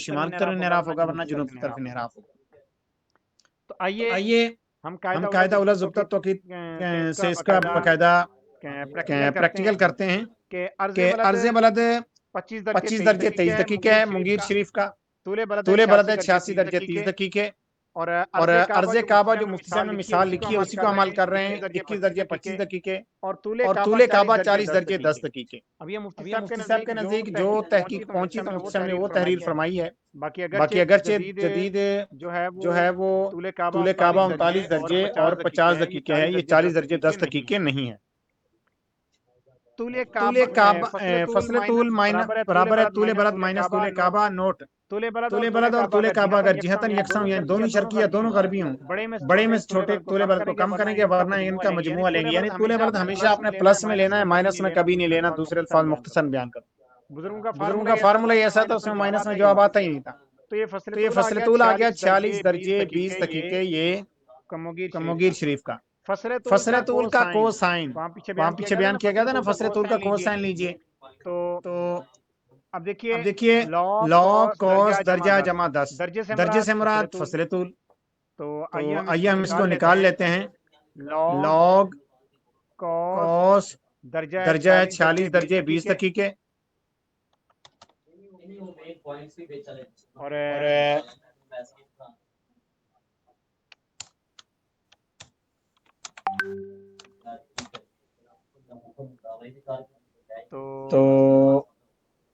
शिमाल की तरफ इनहराफ होगा, वरना जुनूब की तरफ इनहराफ होगा। तो तो आइए आइए हम हम कायदा कायदा उलज़ उलज़ ज़ब्ता तौक़ीद से इसका बाकायदा प्रैक्टिकल करते हैं कि कि अर्ज़ बलद 25 25 दर्जे 23 दकीके है मुंगीर शरीफ का, तूले तूले बलद है 86 86 दर्जे 30 दकीके, और और अर्ज़ काबा जो मुफ्ती साहब ने मिसाल लिखी है उसी उसी को अमल कर रहे हैं 21 दर्जे 25 दकीके, और और तूले काबा 40 दर्जे 10 दकीके। अब ये मुफ्ती अब ये साहब मुफ्ती साहब के नज़दीक जो तहकीक पहुंची तो मुफ्ती साहब ने वो तहरीर फरमाई है। बाकी बाकी अगरचे जदीद जो है वो तूले काबा 39 दर्जे और 50 दकीके है, ये 40 दर्जे 10 दकीके नहीं है। तूले काबा फसले तूल बराबर है तूले बलद माइनस तूले काबा नोट। तूले बलद और तूले काबा अगर जिहतन यकसम यानी दोनों शर्की या दोनों गरबी हों, बड़े में से छोटे तूले बलद को कम करेंगे वरना इनका मजमुआ लेंगे। यानी तूले बलद हमेशा अपने प्लस में लेना है, माइनस में कभी नहीं लेना। दूसरे अल्फाज मुख्तसर बयान करो, बुजुर्गों का फार्मूला ही ऐसा था, उसमें माइनस में जवाब आता ही नहीं था। तो ये फसले तूल आ गया 46 दर्जे 20 दकीके, ये कमोगीर शरीफ का। फसले तूल का कोसाइन वहां पीछे बयान किया गया था ना, फसले तूल का कोसाइन लीजिए। तो अब अब देखिए देखिए लॉग लॉग कॉस कॉस दर्जा दस, जमा 10, दर्जे से दर्जे से फसले मुराद तूल। फसले तूल। तो आइए तो हम आइए इसको हम इसको निकाल लेते निकाल हैं। लेते हैं। लॉग लॉग कॉस कॉस दर्जा है दर्जा है 46 दर्जे 46 20 दर्जे 20 दकीके। दकीके। और और तो तो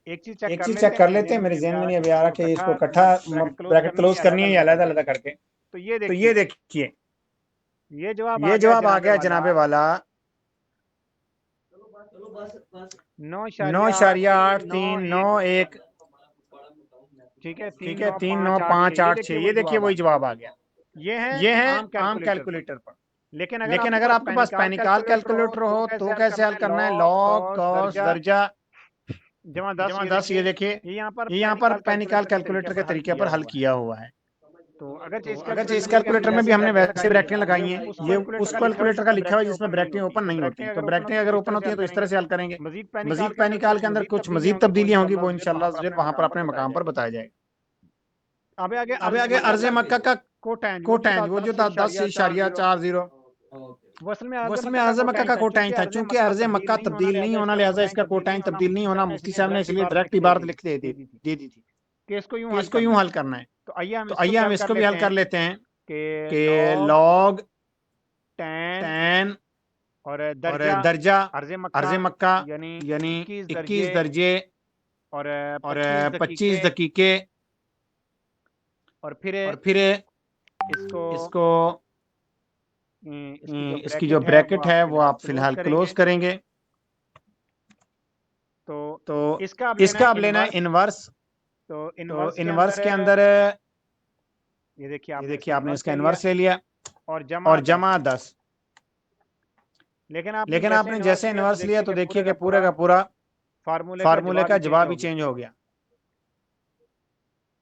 एक चीज चेक एक कर चीज लेते चेक हैं, कर मेरे लेते जहन हैं, में मेरे नहीं अभी जहन आ में रहा नहीं कि अभी आ रहा इसको कि इसको इकट्ठा इकट्ठा ब्रैकेट क्लोज ब्रैकेट करनी क्लोज है करनी अलग है या अलग अलग करके। अलग करके। तो ये तो ये देखिए, देखिए ये जवाब आ ये गया जवाब आ जनाबे गया वाला जनाबे वाला 9.8391। 9.8391। ठीक है, ठीक तीन है, नौ तीन नौ पाँच आठ पाँच छः ये आठ देखिए छः ये वही देखिए जवाब आ वही गया। जवाब आ गया। ये है ये है आम आम कैलकुलेटर पर। कैलकुलेटर पर। लेकिन अगर लेकिन आपके अगर पास आपके पास पैनिकाल पैनिकाल कैलकुलेटर हो कैलकुलेटर हो तो तो कैसे हल कैसे करना हल है? करना है? लॉग लॉग कॉस कॉस दर्जा दर्जा जमा 10। जमा ये 10। देखिए, ये देखिए ये यहाँ पर ये यहाँ पर पैनिकाल पैनिकाल कैलकुलेटर के तरीके कैलकुलेटर के पर हल तरीके किया पर हल हुआ है। किया हुआ है। तो अगरचे तो इस अगर इस कैलकुलेटर में भी हमने कैलकुलेटर में भी वैसे हमने ब्रैकेटें वैसे लगाई ब्रैकेटें हैं, लगाई ये हैं, उस ये कैलकुलेटर उस का लिखा हुआ है कैलकुलेटर का जिसमें लिखा हुआ है ब्रैकेटें जिसमें ओपन नहीं ब्रैकेटें होती। ओपन तो नहीं ब्रैकेटें होती। तो अगर ओपन ब्रैकेटें होती हैं अगर तो इस ओपन तरह से होती हैं हल तो इस तरह करेंगे। से हल करेंगे। मजीद मजीद पैनिकाल के अंदर पैनिकाल कुछ के अंदर मजीद कुछ तब्दीलियां मजीद होंगी, वो तब्दीलियां होंगी, इंशाल्लाह वो ज़ुहैर वहाँ इंशाल्लाह पर ज़ुहैर अपने वहां पर मकाम पर अपने बताया मकाम पर जाएगा। बताया जाएगा। अब आगे अब अर्ज़ आगे मक्का अर्ज का मक्का का कोटैन वो जो कोटैन वो जो था 10.40। 10.40। वो असल में वो अर्ज़ असल में मक्का का अर्ज मक्का कोटैन का था, कोटाइन चूंकि था, अर्ज़ चूंकि मक्का अर्ज तब्दील मक्का नहीं होना, तब्दील नहीं लिहाजा होना, इसका लिहाजा कोटैन इसका तब्दील नहीं कोटाइन होना। तब्दील नहीं मुफ्ती होना। साहब ने मुफ्ती इसलिए साहब ने डायरेक्ट इसलिए इबारत डायरेक्ट लिख दे इबारत दी लिख दे दी थी दे दी थी कि इसको यूं कि हल इसको यूं करना है। हल करना है। तो आइए हम तो इसको आइए भी हम हल कर इसको भी हल लेते कर हैं लेते हैं कि कि लॉग लॉग टैन टैन और और दर्जा दर्जा अर्ज़ अर्ज मक्का मक्का यानी यानी 21 21 दर्जे दर्जे और और 25 25 दकीके। दकीके। और फिर और फिर इसको इसको इसकी जो इसकी जो ब्रैकेट है वो ब्रैकेट आप है वो फिलहाल आप क्लोज फिलहाल क्लोज करेंगे। करेंगे। तो तो इसका अब लेना है इसका अब लेना है इनवर्स। इनवर्स। तो तो इनवर्स के इनवर्स अंदर के अंदर ये देखिए ये आपने देखिए इसका आपने इनवर्स इसका ले लिया इनवर्स ले लिया और जमा और 10। जमा 10। लेकिन आपने लेकिन जैसे आपने इनवर्स जैसे लिया तो इनवर्स लिया देखिए तो कि देखिए कि पूरे पूरा का पूरा फार्मूले का फार्मूले जवाब का ही चेंज जवाब ही हो गया। चेंज हो गया।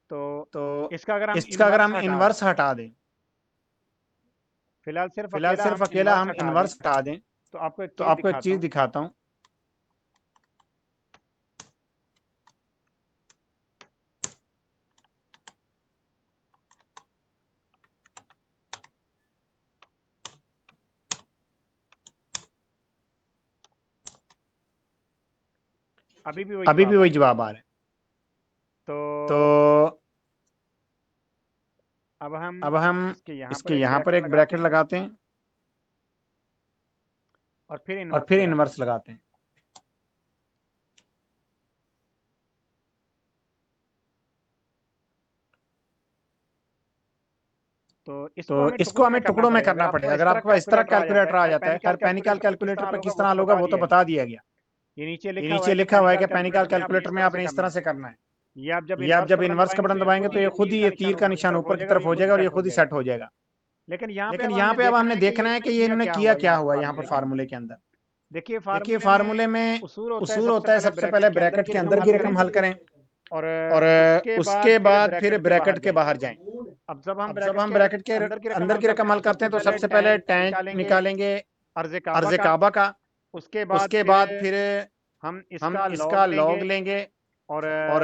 तो तो इसका अगर हम इसका अगर इनवर्स हम हटा दें, इनवर्स हटा दें, फिलहाल सिर्फ फिलहाल अकेला सिर्फ हम अकेला इनवर्स हम हटा दें, इनवर्स हटा दें, तो आपको एक तो चीज़ आपको एक दिखाता चीज हूँ। दिखाता हूँ। अभी भी वही अभी भी जवाब आ वही रहा है। जवाब आ रहा है। तो तो अब हम अब हम यहाँ पर इसके एक यहाँ पर ब्रैकेट एक लगाते ब्रैकेट हैं लगाते हैं और फिर और इनवर्स फिर लगाते हैं। इनवर्स लगाते हैं। तो तो इसको हमें इसको टुकड़ों में हमें करना टुकड़ों में पड़ेगा। अगर करना आपके पड़ेगा। पास इस अगर तरह आपके पास इस तरह कैलकुलेटर आ जाता है, कैलकुलेटर आ खैर जाता है, खैर पैनिकल पैनिकल कैलकुलेटर पर किस तरह कैलकुलेटर पर होगा किस वो तरह तो होगा बता वो तो दिया गया। बता दिया गया। ये नीचे ये लिखा हुआ नीचे है कि लिखा हुआ है पैनिकल कि पैनिकल कैलकुलेटर में आपने कैलकुलेटर इस में तरह से आपने इस करना तरह है। से करना है। ये आप जब ये आप इनवर्स का जब बटन इनवर्स का दबाएंगे बटन तो ये दबाएंगे खुद तो ही ये ये खुद तीर ही का ये निशान तीर का ऊपर की निशान तरफ हो ऊपर की जाएगा और तरफ ये हो खुद ही जाएगा और ये सेट हो खुद ही जाएगा। सेट हो जाएगा। लेकिन यहाँ पे लेकिन अब यहाँ हमने पे अब देखना हमने है कि ये देखना है इसने कि ये किया इन्होंने क्या किया हुआ क्या यहाँ पर हुआ यहाँ पर फार्मूले के अंदर। फार्मूले के अंदर। देखिए देखिए फार्मूले में फार्मूले में उसूल उसूल होता होता है है सबसे सबसे पहले पहले ब्रैकेट ब्रैकेट की के रकम अंदर हल की करें रकम हल करें और और उसके बाद उसके फिर बाद फिर ब्रैकेट के बाहर ब्रैकेट के जाएं। बाहर जाएं। अब जब हम अब जब ब्रैकेट हम के ब्रैकेट के अंदर की अंदर रकम की हल रकम करते हैं हल तो करते सबसे हैं तो पहले सबसे पहले टैन टैन निकालेंगे निकालेंगे अर्ज काबा अर्ज का। काबा का। उसके बाद उसके फिर बाद फिर हम हम इसका इसका लॉग लॉग लेंगे लेंगे और और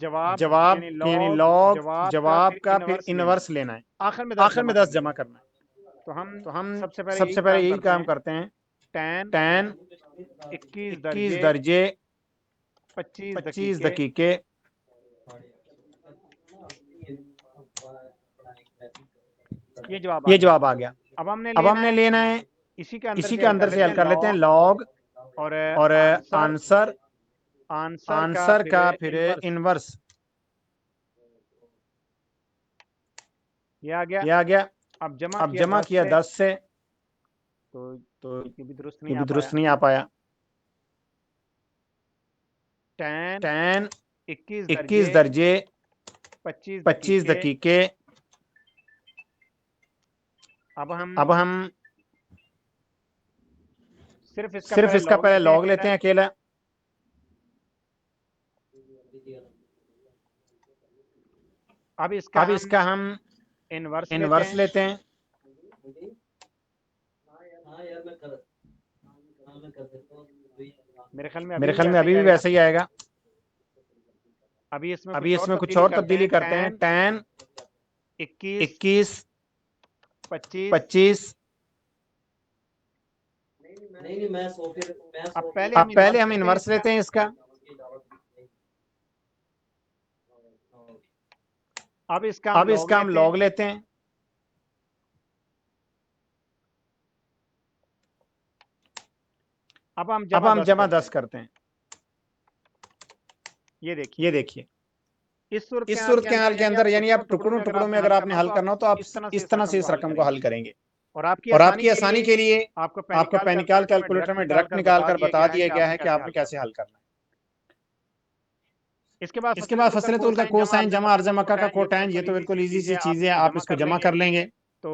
जवाब जवाब यानी यानी लॉग लॉग जवाब का जवाब फिर का फिर इनवर्स लेना है। इनवर्स लेना है। आखिर में 10 आखिर जमा में 10 करना है। जमा करना है। तो हम तो हम सबसे पहले यही सबसे पहले काम यही करते काम हैं। करते हैं। टैन टैन 21 21 दर्जे दर्जे 25 25 दकीके। दकीके। ये जवाब आ ये गया। जवाब आ गया। अब हमने अब लेना हमने है लेना है इसी के अंदर इसी से के हल कर अंदर से लेते हल हैं कर लेते हैं लॉग लॉग और और आंसर आंसर आंसर का आंसर फिर का फिर इनवर्स। इनवर्स। ये आ गया। ये आ गया। अब जमा अब किया जमा 10 किया से 10 से तो तो ये भी दुरुस्त ये नहीं भी आ दुरुस्त पाया। नहीं आ पाया। टैन टैन 21 दर्जे 21 दर्जे 25 25 दकीके। दकीके। अब हम अब हम सिर्फ इसका सिर्फ पहले इसका लॉग पहले लेते हैं लॉग अकेला। लेते हैं अकेला। अब इसका अब हम इसका हम इनवर्स लेते इनवर्स हैं। लेते हैं। मेरे ख्याल में अभी मेरे भी ख्याल में वैसे ही अभी भी आएगा। वैसे ही आएगा। अभी इसमें कुछ और तब्दीली करते हैं। tan 21 25। अब पहले हम इनवर्स लेते हैं इसका। अब इसका हम लॉग लेते हैं। अब हम जमा 10 करते हैं। ये देखिए, ये देखिए, इस सूरत के हाल के अंदर यानी आप टुकड़ों टुकड़ों में अगर आपने हल करना हो तो आप इस तरह से इस रकम को हल करेंगे। और आपकी आसानी के लिए आपको आपको पेनिकाल कैलकुलेटर में डायरेक्ट निकाल कर बता दिया गया है कि आपने कैसे हल करना है। इसके बाद फसले तूल का कोसाइन जमा अर्ज मक्का का कोटैन, ये तो बिल्कुल इजी सी चीज है, आप इसको जमा कर लेंगे। तो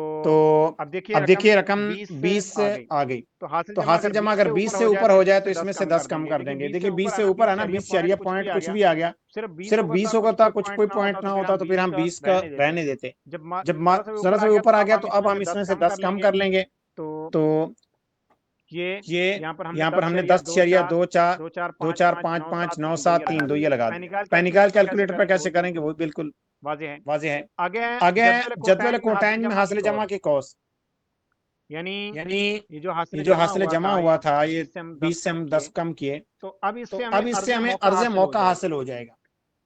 अब अब देखिए रकम 20 से आ गई। तो हासिल जमा अगर 20 से ऊपर हो जाए तो इसमें से 10 कम कर देंगे। देखिए 20 से ऊपर है ना, 20 शरिया पॉइंट कुछ भी आ गया, सिर्फ 20 होगा था, कुछ कोई पॉइंट ना होता तो फिर हम 20 का रहने देते। जब जरा से ऊपर आ गया तो अब हम इसमें से 10 कम कर लेंगे। तो ये यहाँ पर हमने 10 शरिया 2 4 5 5 9 7 3 2 ये लगा दिया। पेनिकाल कैलकुलेटर पर कैसे करेंगे वो बिल्कुल वाज़ेह है। आगे है जदवल कोटैन में हासिल जमा की कॉस्ट, यानी ये जो हासिल जमा हुआ था ये 20 से हम 10 कम किए, तो अब इससे हमें अर्ज मौका हासिल हो जाएगा।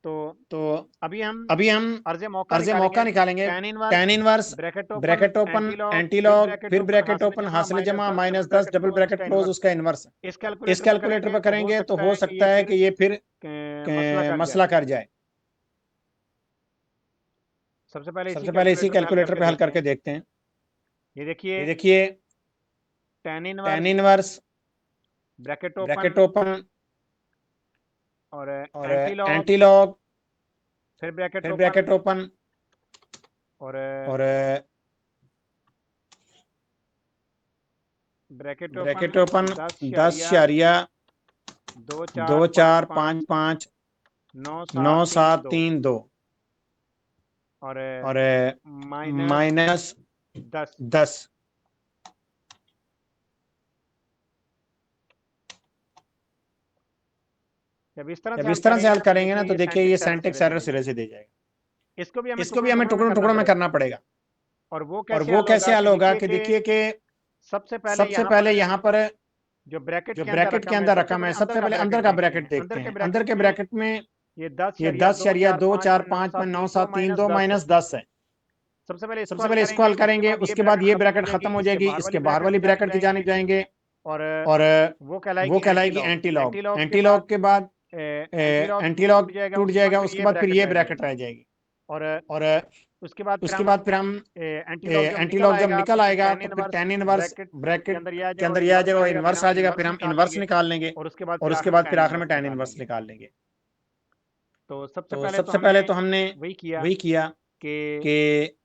तो अभी हम अर्ज मौका निकालेंगे। tan inverse bracket open antilog फिर ब्रैकेट ओपन हासिल जमा माइनस 10 डबल ब्रैकेट क्लोज उसका इनवर्स। इस कैलकुलेटर पर करेंगे तो हो सकता है कि ये फिर मसला कर जाए। सबसे पहले इसी कैलकुलेटर पे हल करके देखते हैं। ये देखिए tan इनवर्स ब्रैकेट ओपन और एंटीलॉग फिर ब्रैकेट ओपन और ब्रैकेट ओपन 10 शरिया 2 4 5 5 9 7 3 2 और माइनस 10। जब जब इस तरह से हल करेंगे ना तो देखिए ये सिंटैक्स एरर सिरे से दे जाएगा। इसको भी हमें टुकड़ों टुकड़ों में करना पड़ेगा। और वो कैसे हल होगा कि देखिए कि सबसे पहले यहाँ पर जो ब्रैकेट के अंदर रकम है, सबसे पहले अंदर का ब्रैकेट देखते हैं। अंदर के ब्रैकेट में ये ये 10 शरिया 2 4 5 5 9 7 3 2 माइनस 10 है। सबसे पहले इसको हल करेंगे, उसके बाद ये ब्रैकेट खत्म हो जाएगी, इसके बाहर वाली ब्रैकेट की जानिब जाएंगे और वो कहलाएगी एंटीलॉग। एंटीलॉग के बाद एंटीलॉग टूट जाएगा, उसके बाद फिर ये ब्रैकेट रह जाएगी और उसके बाद फिर हम एंटीलॉग जब निकल आएगा तो फिर tan इनवर्स ब्रैकेट के अंदर ये आ जाएगा, इनवर्स आ जाएगा, फिर हम इनवर्स निकाल लेंगे और उसके बाद फिर आखिर में tan इनवर्स निकाल लेंगे। तो सबसे पहले तो हमने वही किया कि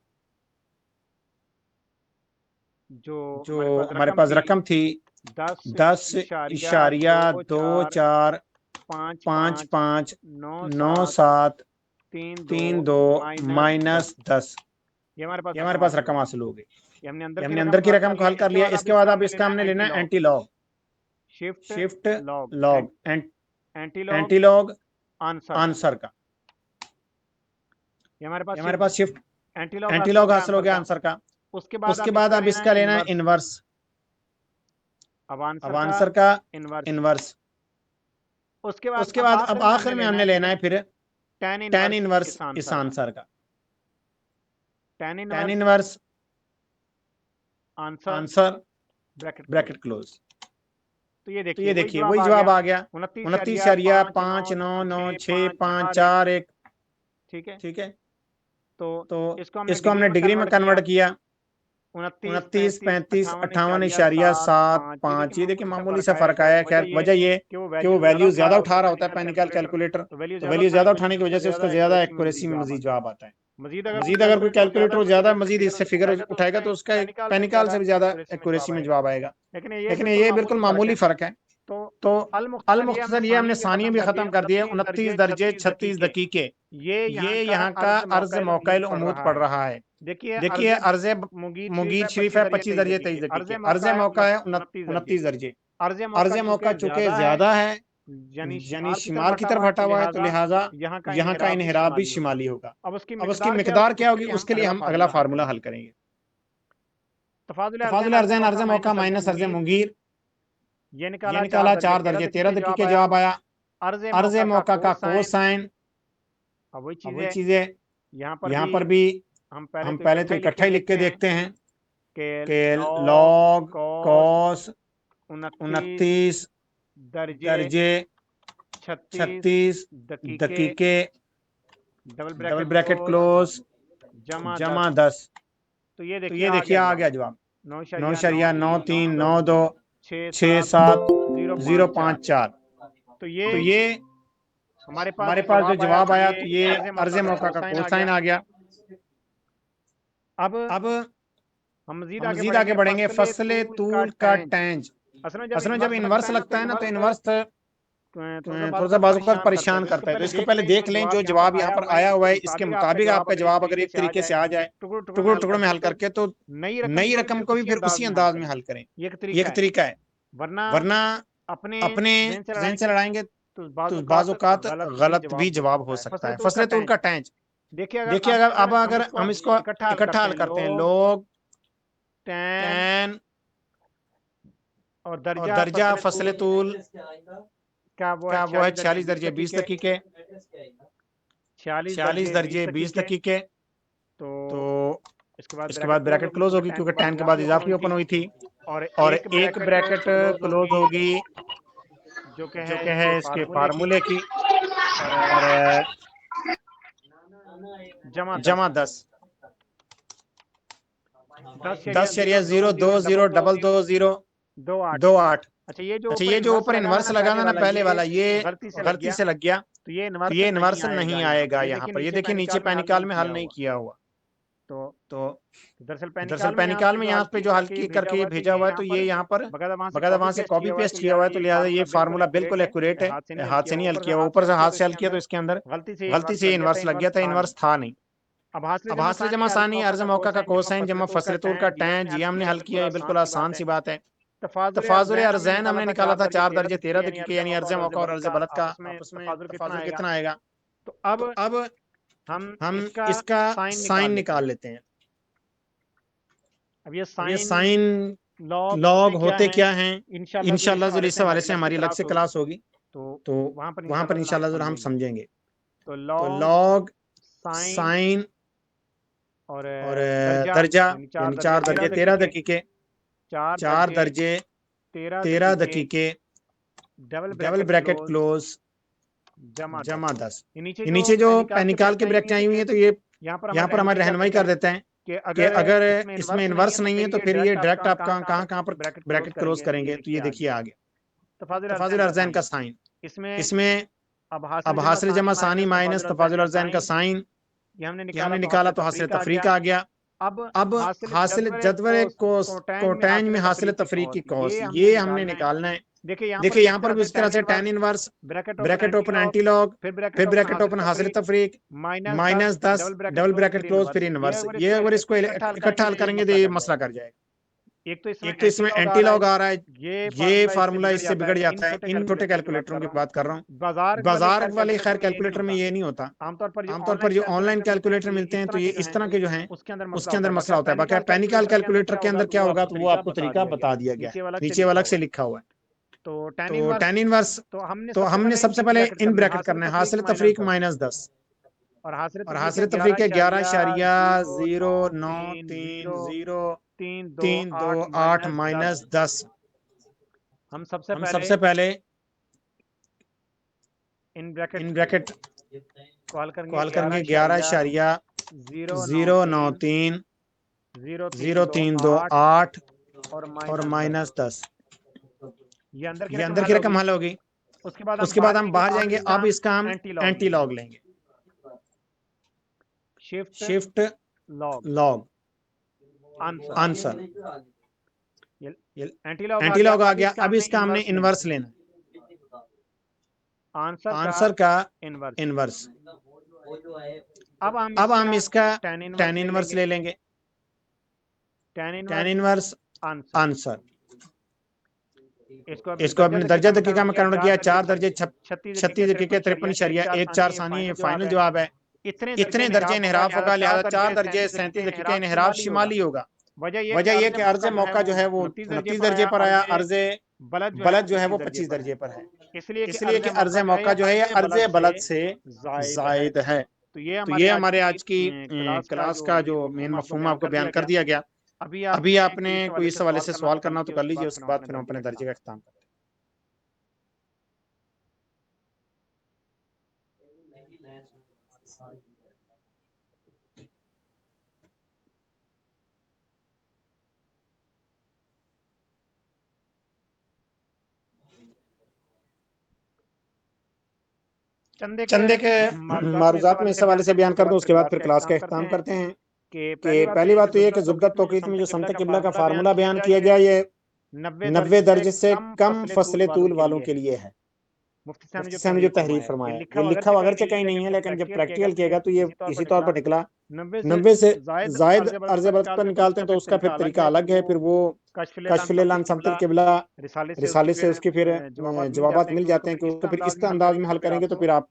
जो हमारे पास रकम थी 10 इशारिया 2 4 5 5 9 7 3 2 माइनस 10, ये हमारे पास रकम हासिल हो गई। हमने अंदर की रकम को हल कर लिया। इसके बाद अब इसका हमने लेना है antilog, shift log antilog answer का। हमारे पास शिफ्ट एंटीलॉग हासिल हो गया आंसर का। उसके बाद अब इसका लेना है इनवर्स, अब आंसर का इनवर्स। उसके बाद अब आखिर में हमने लेना है फिर tan इनवर्स इस आंसर का। tan inverse answer bracket close. तो ये देखिए वही जवाब आ गया 29 शरिया 5 9 9 6 5 4 1। ठीक है, तो इसको हमने डिग्री में कन्वर्ट किया 29 35 58 इशारिया 7 5। ये देखिए मामूली सा फर्क आया है। खैर वजह ये कि वो वैल्यू ज्यादा उठा रहा होता है पेनिकाल कैलकुलेटर, तो वैल्यू ज्यादा उठाने की वजह से उसका ज्यादा एक्यूरेसी में मजीद जवाब आता है। मजीद अगर कोई कैलकुलेटर ज्यादा मजीद इससे फिगर उठाएगा तो उसका पेनिकाल से भी ज्यादा एक्यूरेसी में जवाब आएगा। लेकिन ये बिल्कुल मामूली फर्क है। तो अल मुख्तसर ये हमने सानिया भी खत्म कर दिया। 29 दर्जे 36 दकीके ये यहाँ का अर्ज मौकाइल उमूद पड़ रहा है। देखिए अर्ज मुगीद शरीफ है 25 दर्जे 23 दकीके, अर्ज मौका है 29 दर्जे। अर्ज मौका चूंकि ज्यादा है यानी शिमाल की तरफ हटा हुआ है, तो लिहाजा यहाँ का इन्हिराफ भी शिमाली होगा। अब उसकी मिकदार क्या होगी, उसके लिए हम अगला फार्मूला हल करेंगे। तफाजुल अर्ज़ अर्ज़ मौका माइनस अर्ज़ मुंगीर, ये ये निकाला 4 दर्जे 13 दकीके जवाब आया। अर्ज़ मौका का कोसाइन, अब वही वही चीजें चीजें यहाँ पर भी हम पहले तो इकट्ठा ही लिख के देखते हैं कि लॉग कॉस 29 दर्जे 36 दकीके डबल ब्रैकेट क्लोज जमा 10। तो ये तो ये देखिए आ गया जवाब 9.9392 67 तो ये हमारे हमारे पास जो जवाब आया तो ये अर्ज़ मौका का कोसाइन आ गया। अब हम मजीद आगे बढ़ेंगे। फसले तूल का टेंज, असल में जब इन्वर्स लगता है ना तो इन्वर्स थोड़ा सा बाजू पर परेशान करता है। तो इसको पहले देख लें जो जवाब यहाँ पर आया हुआ है इसके मुताबिक आपका जवाब अगर एक तरीके से आ जाए टुकड़ों टुकड़ों में हल करके, तो नई रकम को भी फिर उसी अंदाज में हल करें। ये एक तरीका है, वरना अपने जहन से लड़ाएंगे तो बाज़ औक़ात गलत भी जवाब हो सकता है। फसले तूल का टेंज देखिए, अगर हम इसको इकट्ठा हल करते हैं, लोग टैन और दर्जा फसले तूल क्या वो है 46 दर्जे 20 दकीके, 46 दर्जे 20 दकीके। तो इसके बाद ब्रैकेट क्लोज होगी क्योंकि टैन के बाद इजाफी ओपन हुई थी, और एक ब्रैकेट क्लोज होगी जो कि है इसके फार्मूले की, और जमा 10 10.020222028। अच्छा, ये जो ऊपर इन्वर्स लगा था ना पहले वाला, ये गलती से लग गया, तो ये तो ये इन्वर्स नहीं आएगा यहाँ पर। ये देखिए नीचे पैनिकाल में हल नहीं किया हुआ, तो दरअसल पैनिकाल में यहाँ पे जो हल की करके ये भेजा हुआ है, तो ये यहाँ पर बकायदा वहां से कॉपी पेस्ट किया हुआ है। तो लिहाजा ये फार्मूला बिल्कुल एक्यूरेट है, हाथ से नहीं हल किया हुआ, ऊपर से हाथ से हल किया, तो इसके अंदर गलती से इन्वर्स लग गया था, इन्वर्स था नहीं। अब हासिल जमा सानी अर्ज़ मौका का कोसाइन जमा फसले तूल का टैन, ये हमने हल किया, ये बिल्कुल आसान सी बात है। तफाजुल अर्ज़ैन हमने निकाला था 4 दर्जे 13 दकीके, यानी अर्ज़ मौका और अर्ज़ बलद का आपस में तफाजुल कितना आएगा। तो अब हम इसका साइन निकाल लेते हैं। अब ये साइन लॉग होते क्या हैं, इंशाल्लाह इस हवाले से हमारी अलग से क्लास होगी, तो वहां पर इंशाल्लाह हम समझेंगे। तो लॉग साइन और दर्जा यानी 4 दर्जे 13 दकीके, 4 दर्जे 13 दकीके डबल ब्रैकेट क्लोज जमा 10। नीचे जो पैनिकाल के ब्रैकेट आई हुई है, तो ये यहाँ पर हमारी रहनुमाई कर देते हैं कि अगर इसमें इन्वर्स नहीं है तो फिर ये डायरेक्ट आप कहाँ पर ब्रैकेट क्लोज करेंगे। तो ये देखिए आ गया तफाजुल अर्ज़ैन का साइन, इसमें अब हासिल जमा सानी माइनस तफाजुल अर्ज़ैन का साइन, ये हमने निकाला तो हासिल तफरीक आ गया। अब हासिल जदवल कोटैन में हासिल तफरीक की कॉस, ये हमने निकालना है। देखिए यहाँ पर भी उस तरह से tan inverse bracket open anti log, फिर ब्रैकेट ओपन हासिल तफरीक माइनस 10 डबल ब्रैकेट क्लोज फिर इनवर्स। ये अगर इसको इकट्ठा हल करेंगे तो ये मसला कर जाएगा। एक तो इसमें एंटी लॉग आ रहा है, ये फार्मूला इससे बिगड़ जाता है। इन छोटे कैलकुलेटरों की बात कर रहा हूँ, बाजार वाले खैर कैलकुलेटर में ये नहीं होता। आमतौर पर जो ऑनलाइन कैलकुलेटर मिलते हैं तो ये इस तरह के जो हैं उसके अंदर मसला होता है। बाकी पैनिकल कैलकुलेटर के अंदर क्या होगा तो वो आपको तरीका बता दिया गया है, नीचे वाला से लिखा हुआ है। तो टैन इनवर्स तो हमने सबसे पहले इन ब्रैकेट करना है, हासिल तफरीक माइनस 10 और हासिल तफरीक है 11.0930328 माइनस 10। हम सबसे पहले इन ब्रैकेट को हल करेंगे 11.0930328 और माइनस 10। ये अंदर की रकम हल होगी। उसके बाद हम बाहर जाएंगे। अब इसका हम एंटी लॉग लेंगे, shift log answer, anti log आ गया। अब इसका हमने इनवर्स लेना, आंसर का इनवर्स। अब हम इसका टैन इनवर्स ले लेंगे, टैन इनवर्स आंसर। इसको अपने दर्जे दकीका में कन्वर्ट किया, 4 दर्जे 36 दकीके 53.14 सानी, ये फाइनल जवाब है। इतने दर्जे इन्हिराफ होगा, लिहाजा 4 दर्जे 37 दकीके इन्हिराफ शिमाली होगा। वजह यह कि अर्ज मौका जो है वो 29 दर्जे पर आया, अर्ज बलद जो है वो 25 दर्जे पर है, इसलिए कि अर्ज मौका जो है ये अर्ज बलद से जायद है। तो ये हमारे आज की क्लास का जो मेन मफहूम आपको बयान कर दिया गया। अभी आपने कोई इस हवाले से सवाल करना हो तो कर लीजिए, उसके बाद फिर हम अपने दर्जे का इख्तिताम करते हैं। चंदे के मारूजात में इस हवाले से बयान कर दूं, उसके बाद फिर क्लास का इख्तिताम करते हैं। कि पहली बात तो ये कि ज़ुब्दत तौक़ीत में जो समत किबला का फार्मूला बयान किया गया, ये 90 दर्जे से कम फसले तूल वालों के लिए है। मुफ्ती साहब ने जो तहरीर फरमाया, ये लिखा हुआ अगरचे कहीं नहीं है, लेकिन जब प्रैक्टिकल किएगा तो ये इसी तौर पर निकला। 90 से जायद अर्ज बलद पर निकालते हैं तो उसका फिर तरीका अलग है, फिर वो कश्फुल एलान समतल किबला रिसाले से उसके फिर जवाबात मिल जाते हैं कि उसको फिर इस अंदाज में हल करेंगे तो फिर आप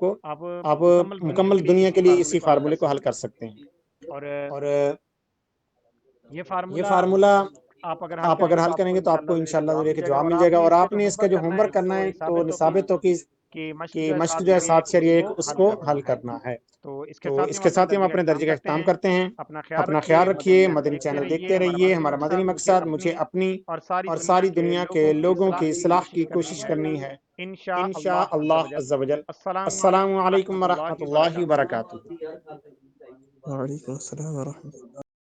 मुकम्मल दुनिया के लिए इसी फार्मूले को हल कर सकते हैं। और ये फार्मूला आप अगर हल करेंगे तो आपको इंशाल्लाह के जवाब मिल जाएगा। और आपने इसका जो होमवर्क करना है तो निसाबे तो की मश्क जो है 7 उसको हल करना है। तो इसके साथ ही हम अपने दर्जे का इख्तिताम करते हैं। अपना ख्याल रखिए, मदनी चैनल देखते रहिए। हमारा मदनी मकसद मुझे अपनी और सारी दुनिया के लोगों की इस्लाह की कोशिश करनी है, इंशाअल्लाह अज़्ज़ा वजल। अस्सलामु अलैकुम व रहमतुल्लाहि व बरकातुहू। वालेकुम अस्सलाम व रहमतुल्लाह।